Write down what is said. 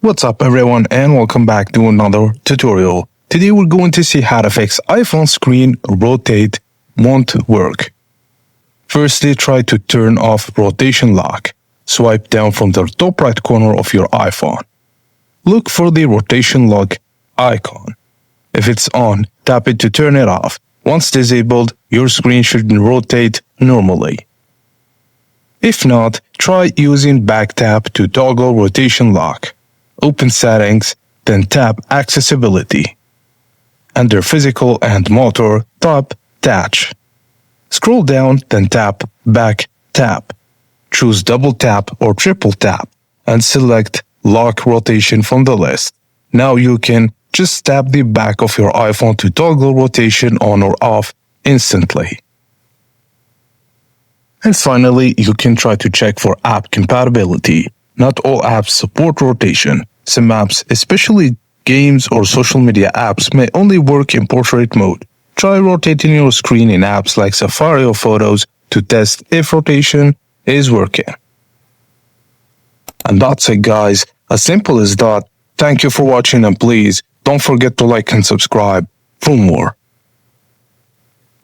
What's up everyone and welcome back to another tutorial. Today we're going to see how to fix iPhone screen rotate won't work. Firstly, try to turn off rotation lock. Swipe down from the top right corner of your iPhone. Look for the rotation lock icon. If it's on, tap it to turn it off. Once disabled, your screen should rotate normally. If not, try using back tap to toggle rotation lock. Open Settings, then tap Accessibility. Under Physical and Motor, tap Touch. Scroll down, then tap Back Tap. Choose Double Tap or Triple Tap, and select Lock Rotation from the list. Now you can just tap the back of your iPhone to toggle rotation on or off instantly. And finally, you can try to check for app compatibility. Not all apps support rotation. Some apps, especially games or social media apps, may only work in portrait mode. Try rotating your screen in apps like Safari or Photos to test if rotation is working. And that's it, guys. As simple as that. Thank you for watching, and please don't forget to like and subscribe for more.